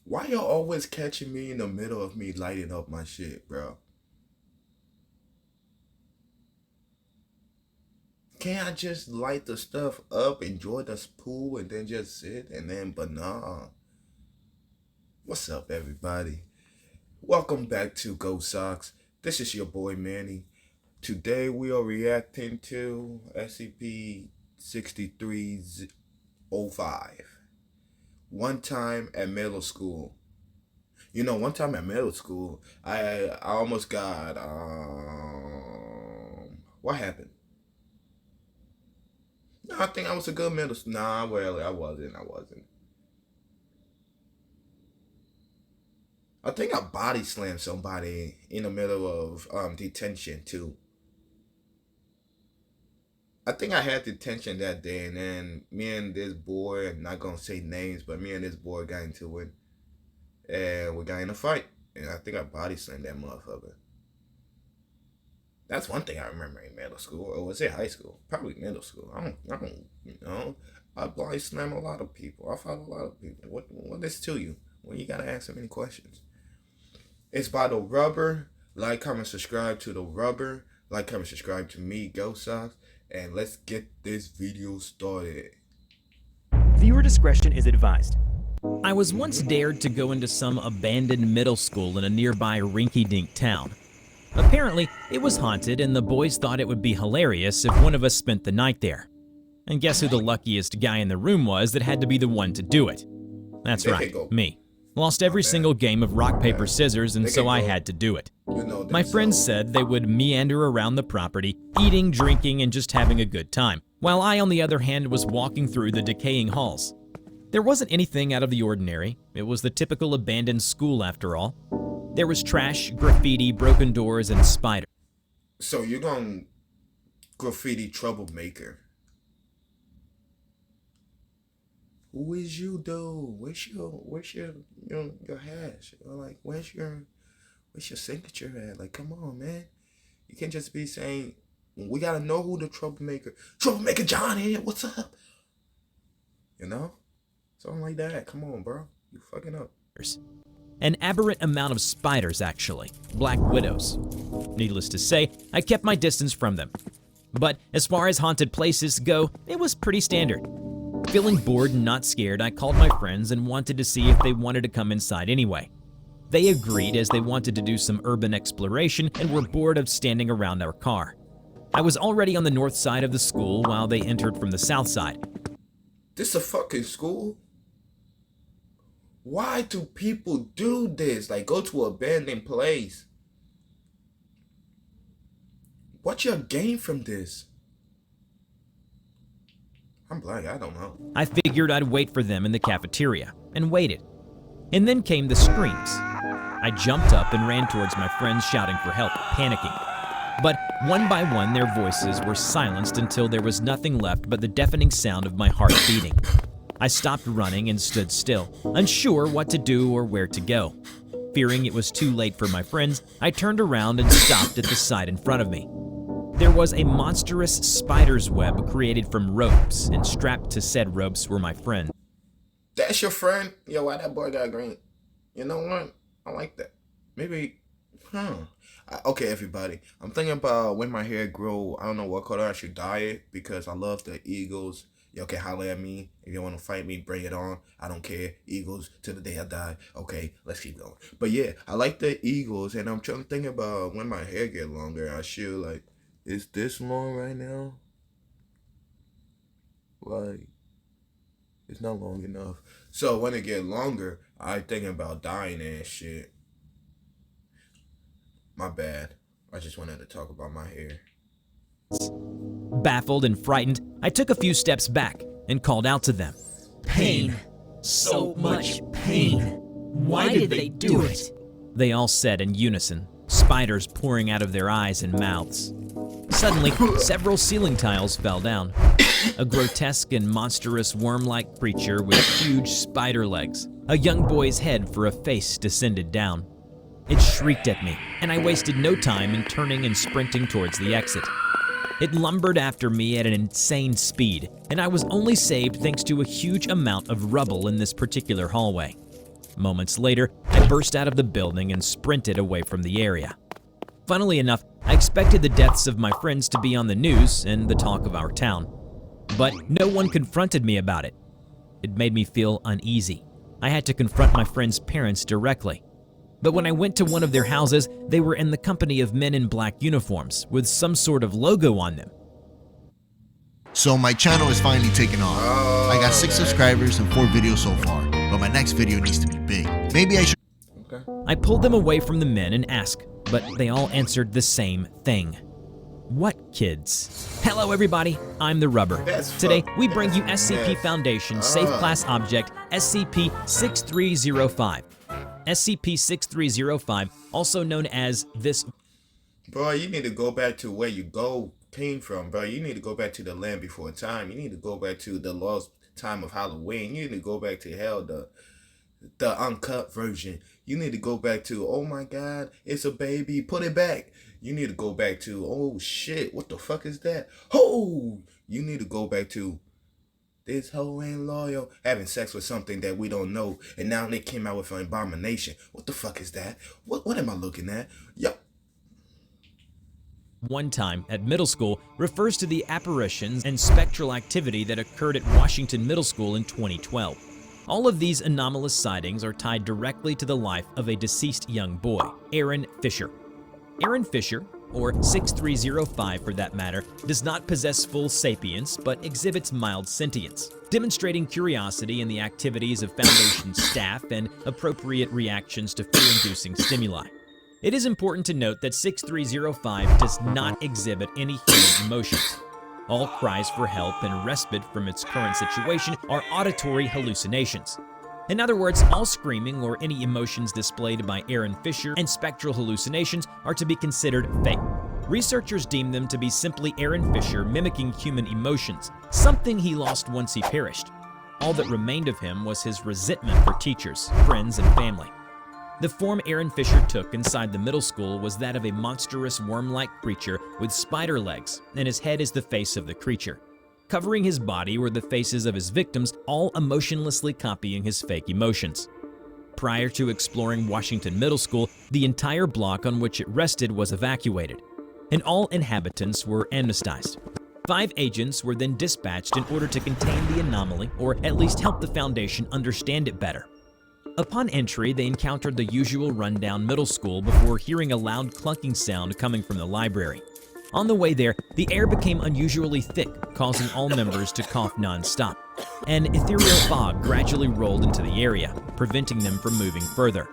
Why y'all always catching me in the middle of me lighting up my shit, bro? Can't I just light the stuff up, enjoy the pool, and then just sit but nah. What's up, everybody? Welcome back to Go Sox. This is your boy Manny. Today we are reacting to SCP-6305. One time at middle school. One time at middle school, I almost got, what happened? No, I think I was a good middle school. Nah, well, I wasn't. I think I body slammed somebody in the middle of detention too. I think I had detention that day, and then me and this boy, I'm not gonna say names, but me and this boy got into it, and we got in a fight, and I think I body slammed that motherfucker. That's one thing I remember in middle school, or was it high school? Probably middle school. I body slam a lot of people. I fight a lot of people. What is to you? Well, you gotta ask so many questions. It's by The Rubber. Like, comment, subscribe to The Rubber. Like, comment, subscribe to me, Go Sox. And let's get this video started. Viewer discretion is advised. I was once dared to go into some abandoned middle school in a nearby rinky-dink town. Apparently, it was haunted, and the boys thought it would be hilarious if one of us spent the night there. And guess who the luckiest guy in the room was that had to be the one to do it? That's right, me. Lost every single game of rock, paper, scissors, and so I had to do it. My friends said they would meander around the property, eating, drinking, and just having a good time, while I, on the other hand, was walking through the decaying halls. There wasn't anything out of the ordinary. It was the typical abandoned school after all. There was trash, graffiti, broken doors, and spiders. So you're gonna graffiti troublemaker. Who is you, though? Where's your hash? Or like, where's your signature at? Like, come on, man. You can't just be saying, we gotta know who the troublemaker Johnny, what's up? Something like that. Come on, bro. You fucking up. An aberrant amount of spiders, actually. Black widows. Needless to say, I kept my distance from them. But as far as haunted places go, it was pretty standard. Feeling bored and not scared, I called my friends and wanted to see if they wanted to come inside anyway. They agreed as they wanted to do some urban exploration and were bored of standing around our car. I was already on the north side of the school while they entered from the south side. This a fucking school? Why do people do this? Like, go to an abandoned place. What's your gain from this? I'm black, I don't know. I figured I'd wait for them in the cafeteria, and waited. And then came the screams. I jumped up and ran towards my friends shouting for help, panicking. But one by one their voices were silenced until there was nothing left but the deafening sound of my heart beating. I stopped running and stood still, unsure what to do or where to go. Fearing it was too late for my friends, I turned around and stopped at the side in front of me. There was a monstrous spider's web created from ropes, and strapped to said ropes were my friends. That's your friend? Yo, why that boy got green? You know what? I like that. Maybe, okay, everybody. I'm thinking about when my hair grow, I don't know what color I should dye it, because I love the Eagles. Y'all can holler at me. If you want to fight me, bring it on. I don't care. Eagles till the day I die. Okay, let's keep going. But yeah, I like the Eagles, and I'm trying to think about when my hair get longer, I should, like, is this long right now? Like, it's not long enough. So when it get longer, I thinking about dying and shit. My bad. I just wanted to talk about my hair. Baffled and frightened, I took a few steps back and called out to them. Pain. So much pain. Why did they do it? They all said in unison, spiders pouring out of their eyes and mouths. Suddenly, several ceiling tiles fell down. a grotesque and monstrous worm-like creature with huge spider legs. A young boy's head for a face descended down. It shrieked at me, and I wasted no time in turning and sprinting towards the exit. It lumbered after me at an insane speed, and I was only saved thanks to a huge amount of rubble in this particular hallway. Moments later, I burst out of the building and sprinted away from the area. Funnily enough, I expected the deaths of my friends to be on the news and the talk of our town. But no one confronted me about it. It made me feel uneasy. I had to confront my friends' parents directly. But when I went to one of their houses, they were in the company of men in black uniforms with some sort of logo on them. So my channel is finally taking off. I got 6 subscribers and 4 videos so far, but my next video needs to be big. Maybe I should... I pulled them away from the men and asked, but they all answered the same thing. What kids? Hello everybody, I'm the Rubber. Today, we bring you SCP Foundation Safe Class Object SCP-6305. SCP-6305, also known as this... Bro, you need to go back to where you came from, bro. You need to go back to the land before time. You need to go back to the lost time of Halloween. You need to go back to hell, the uncut version. You need to go back to, oh my God, it's a baby, put it back. You need to go back to, oh shit, what the fuck is that? Oh, you need to go back to, this hoe ain't loyal, having sex with something that we don't know, and now they came out with an abomination. What the fuck is that? What am I looking at? Yup. One time at middle school refers to the apparitions and spectral activity that occurred at Washington Middle School in 2012. All of these anomalous sightings are tied directly to the life of a deceased young boy, Aaron Fisher. Aaron Fisher, or 6305 for that matter, does not possess full sapience but exhibits mild sentience, demonstrating curiosity in the activities of Foundation staff and appropriate reactions to fear-inducing stimuli. It is important to note that 6305 does not exhibit any human emotions. All cries for help and respite from its current situation are auditory hallucinations. In other words, all screaming or any emotions displayed by Aaron Fisher and spectral hallucinations are to be considered fake. Researchers deem them to be simply Aaron Fisher mimicking human emotions, something he lost once he perished. All that remained of him was his resentment for teachers, friends, and family. The form Aaron Fisher took inside the middle school was that of a monstrous worm-like creature with spider legs, and his head is the face of the creature. Covering his body were the faces of his victims, all emotionlessly copying his fake emotions. Prior to exploring Washington Middle School, the entire block on which it rested was evacuated, and all inhabitants were amnestized. 5 agents were then dispatched in order to contain the anomaly, or at least help the Foundation understand it better. Upon entry, they encountered the usual rundown middle school before hearing a loud clunking sound coming from the library. On the way there, the air became unusually thick, causing all members to cough non-stop. An ethereal fog gradually rolled into the area, preventing them from moving further.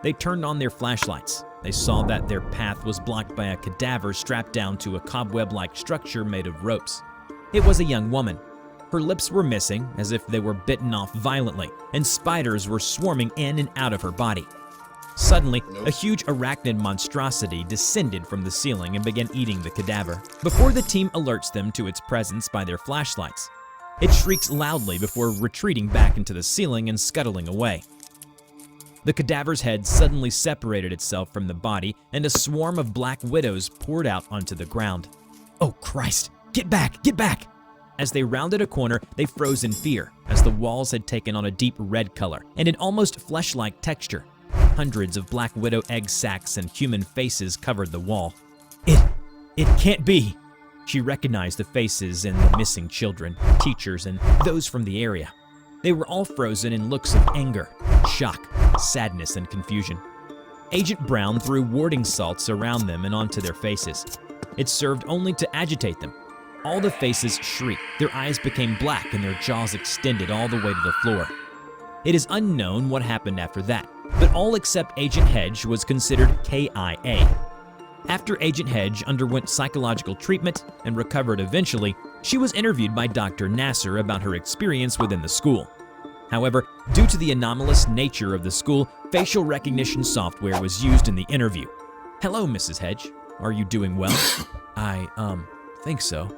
They turned on their flashlights. They saw that their path was blocked by a cadaver strapped down to a cobweb-like structure made of ropes. It was a young woman. Her lips were missing, as if they were bitten off violently, and spiders were swarming in and out of her body. Suddenly, a huge arachnid monstrosity descended from the ceiling and began eating the cadaver, before the team alerts them to its presence by their flashlights. It shrieks loudly before retreating back into the ceiling and scuttling away. The cadaver's head suddenly separated itself from the body, and a swarm of black widows poured out onto the ground. "Oh Christ! Get back! Get back!" As they rounded a corner, they froze in fear, as the walls had taken on a deep red color and an almost flesh-like texture. Hundreds of black widow egg sacs and human faces covered the wall. It can't be! She recognized the faces and the missing children, teachers, and those from the area. They were all frozen in looks of anger, shock, sadness, and confusion. Agent Brown threw warding salts around them and onto their faces. It served only to agitate them. All the faces shrieked, their eyes became black, and their jaws extended all the way to the floor. It is unknown what happened after that, but all except Agent Hedge was considered KIA. After Agent Hedge underwent psychological treatment and recovered eventually, she was interviewed by Dr. Nasser about her experience within the school. However, due to the anomalous nature of the school, facial recognition software was used in the interview. "Hello, Mrs. Hedge. Are you doing well?" I think so.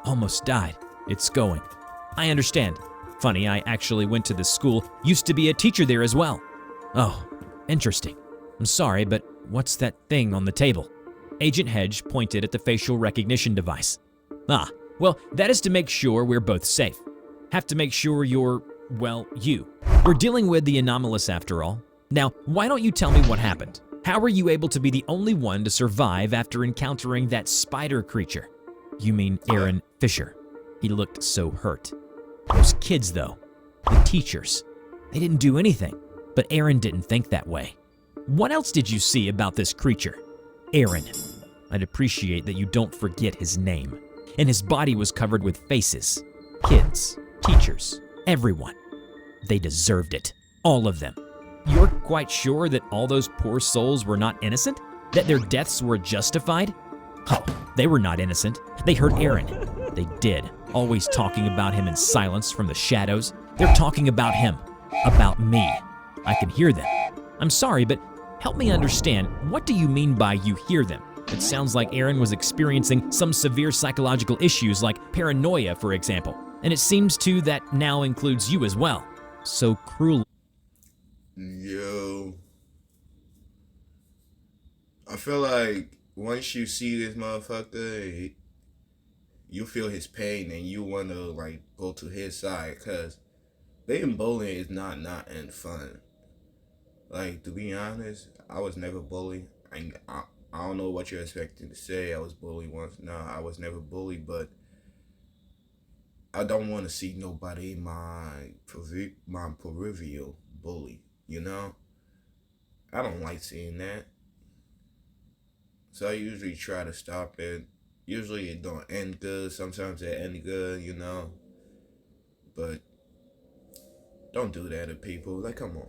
Almost died. It's going. I understand. Funny, I actually went to this school, used to be a teacher there as well. Oh, interesting. I'm sorry, but what's that thing on the table? Agent Hedge pointed at the facial recognition device. Ah, well, that is to make sure we're both safe. Have to make sure you're, well, you. We're dealing with the anomalous after all. Now, why don't you tell me what happened? How were you able to be the only one to survive after encountering that spider creature? You mean Aaron Fisher. He looked so hurt. Those kids, though, the teachers, they didn't do anything, but Aaron didn't think that way. What else did you see about this creature? Aaron. I'd appreciate that you don't forget his name. And his body was covered with faces. Kids, teachers, everyone. They deserved it. All of them. You're quite sure that all those poor souls were not innocent? That their deaths were justified? Oh, they were not innocent. They hurt Aaron. They did. Always talking about him in silence from the shadows. They're talking about him. About me. I can hear them. I'm sorry, but help me understand. What do you mean by you hear them? It sounds like Aaron was experiencing some severe psychological issues like paranoia, for example. And it seems too that now includes you as well. So cruel. Yo. I feel like once you see this motherfucker, you feel his pain and you want to like go to his side, because being bullying is not and fun. Like, to be honest, I was never bullied. I don't know what you're expecting to say. I was bullied once. No, I was never bullied, but I don't want to see nobody in my peripheral bully, you know? I don't like seeing that. So I usually try to stop it. Usually it don't end good. Sometimes it end good, you know? But don't do that to people. Like, come on.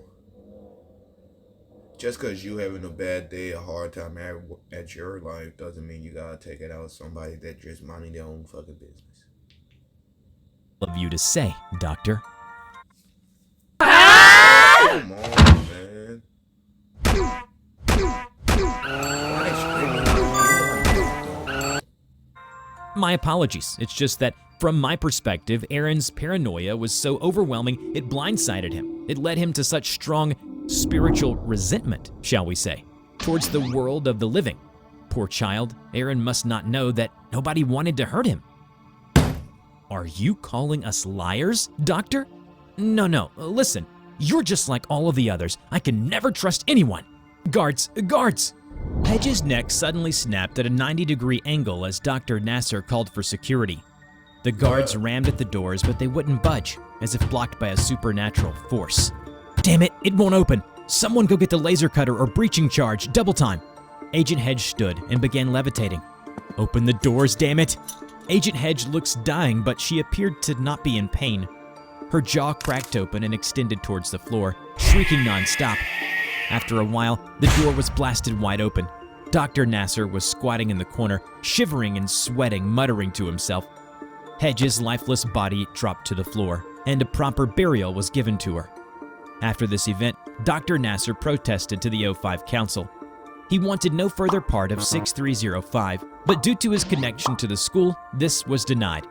Just because you having a bad day, a hard time at your life, doesn't mean you gotta take it out on somebody that just minding their own fucking business. Of you to say, Doctor. Come on, man. My apologies. It's just that, from my perspective, Aaron's paranoia was so overwhelming it blindsided him. It led him to such strong spiritual resentment, shall we say, towards the world of the living. Poor child, Aaron must not know that nobody wanted to hurt him. Are you calling us liars, Doctor? No, listen. You're just like all of the others. I can never trust anyone. Guards! Hedge's neck suddenly snapped at a 90-degree angle as Dr. Nasser called for security. The guards rammed at the doors, but they wouldn't budge, as if blocked by a supernatural force. Damn it, it won't open. Someone go get the laser cutter or breaching charge, double time. Agent Hedge stood and began levitating. Open the doors, damn it. Agent Hedge looks dying, but she appeared to not be in pain. Her jaw cracked open and extended towards the floor, shrieking nonstop. After a while, the door was blasted wide open. Dr. Nasser was squatting in the corner, shivering and sweating, muttering to himself. Hedge's lifeless body dropped to the floor, and a proper burial was given to her. After this event, Dr. Nasser protested to the O5 Council. He wanted no further part of 6305, but due to his connection to the school, this was denied.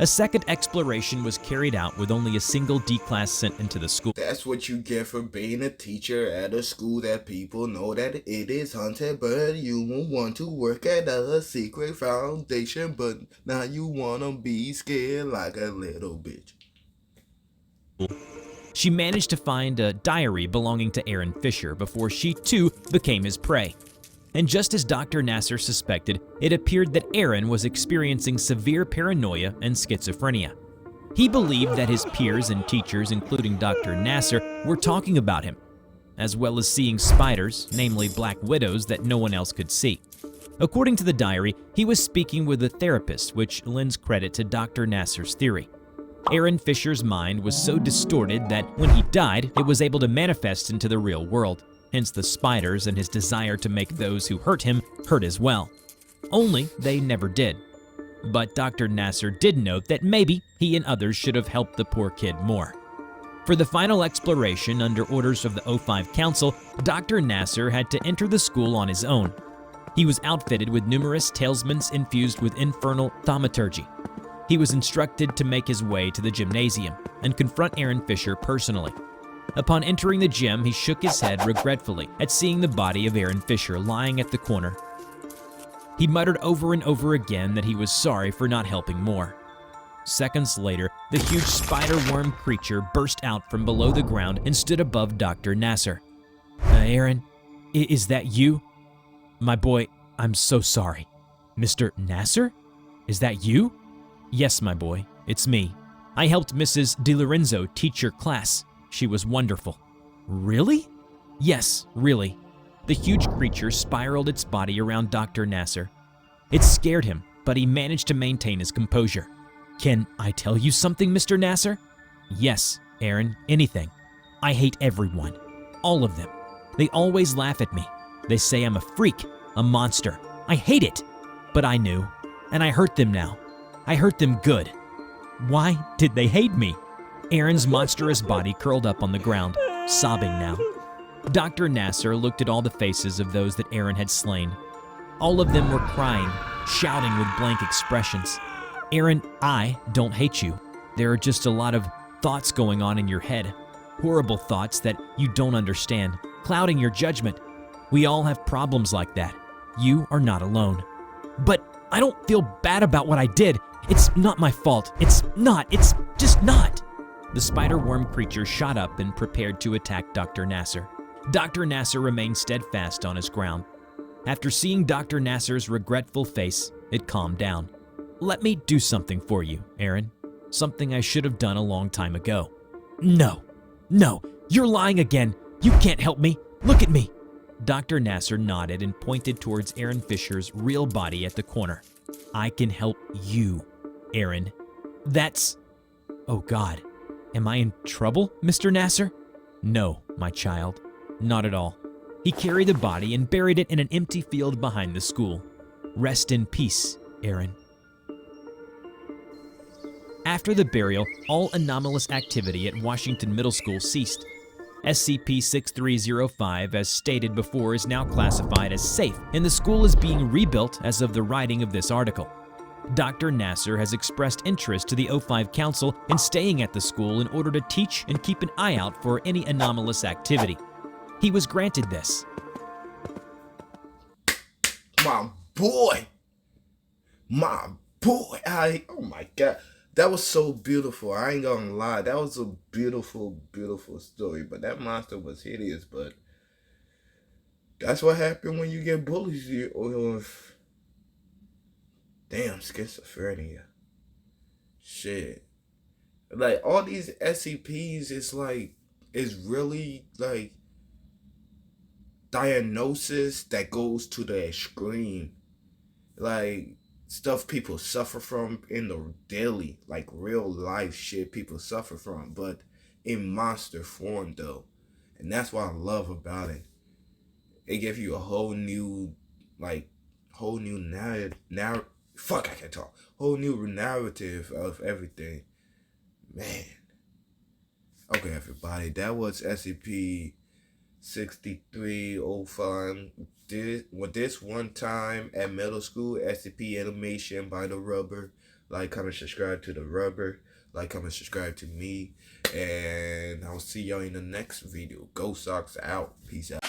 A second exploration was carried out with only a single D-class sent into the school. That's what you get for being a teacher at a school that people know that it is haunted, but you won't want to work at a secret foundation, but now you wanna be scared like a little bitch. She managed to find a diary belonging to Aaron Fisher before she too became his prey. And just as Dr. Nasser suspected, it appeared that Aaron was experiencing severe paranoia and schizophrenia. He believed that his peers and teachers, including Dr. Nasser, were talking about him, as well as seeing spiders, namely black widows, that no one else could see. According to the diary, he was speaking with a therapist, which lends credit to Dr. Nasser's theory. Aaron Fisher's mind was so distorted that when he died, it was able to manifest into the real world. Hence the spiders and his desire to make those who hurt him hurt as well. Only they never did. But Dr. Nasser did note that maybe he and others should have helped the poor kid more. For the final exploration under orders of the O5 Council, Dr. Nasser had to enter the school on his own. He was outfitted with numerous talismans infused with infernal thaumaturgy. He was instructed to make his way to the gymnasium and confront Aaron Fisher personally. Upon entering the gym, he shook his head regretfully at seeing the body of Aaron Fisher lying at the corner. He muttered over and over again that he was sorry for not helping more. Seconds later, the huge spider-worm creature burst out from below the ground and stood above Dr. Nasser. Aaron, is that you? My boy, I'm so sorry. Mr. Nasser? Is that you? Yes, my boy, it's me. I helped Mrs. DiLorenzo teach your class. She was wonderful. Really? Yes, really. The huge creature spiraled its body around Dr. Nasser. It scared him, but he managed to maintain his composure. Can I tell you something, Mr. Nasser? Yes, Aaron, anything. I hate everyone. All of them. They always laugh at me. They say I'm a freak, a monster. I hate it. But I knew, and I hurt them now. I hurt them good. Why did they hate me? Aaron's monstrous body curled up on the ground, sobbing now. Dr. Nasser looked at all the faces of those that Aaron had slain. All of them were crying, shouting with blank expressions. Aaron, I don't hate you. There are just a lot of thoughts going on in your head. Horrible thoughts that you don't understand, clouding your judgment. We all have problems like that. You are not alone. But I don't feel bad about what I did. It's not my fault. It's just not. The spider-worm creature shot up and prepared to attack Dr. Nasser. Dr. Nasser remained steadfast on his ground. After seeing Dr. Nasser's regretful face, it calmed down. Let me do something for you, Aaron. Something I should have done a long time ago. No, you're lying again. You can't help me. Look at me. Dr. Nasser nodded and pointed towards Aaron Fisher's real body at the corner. I can help you, Aaron. That's... Oh God, am I in trouble, Mr. Nasser? No, my child, not at all. He carried the body and buried it in an empty field behind the school. Rest in peace, Aaron. After the burial, all anomalous activity at Washington Middle School ceased. SCP-6305, as stated before, is now classified as safe, and the school is being rebuilt as of the writing of this article. Dr. Nasser has expressed interest to the O5 Council in staying at the school in order to teach and keep an eye out for any anomalous activity. He was granted this. My boy! Oh my God. That was so beautiful. I ain't gonna lie. That was a beautiful, beautiful story. But that monster was hideous. But that's what happened when you get bullied or damn schizophrenia. Shit. Like all these SCPs, it's really like diagnosis that goes to the extreme. Like stuff people suffer from in the daily, like real life shit people suffer from, but in monster form though. And that's what I love about it. It gives you a whole new narrative. Whole new narrative of everything. Man. Okay, everybody, that was SCP-6305. This one time at middle school, SCP animation by the Rubber. Like, comment, subscribe to the Rubber. Like, comment, subscribe to me. And I'll see y'all in the next video. Go Sox out. Peace out.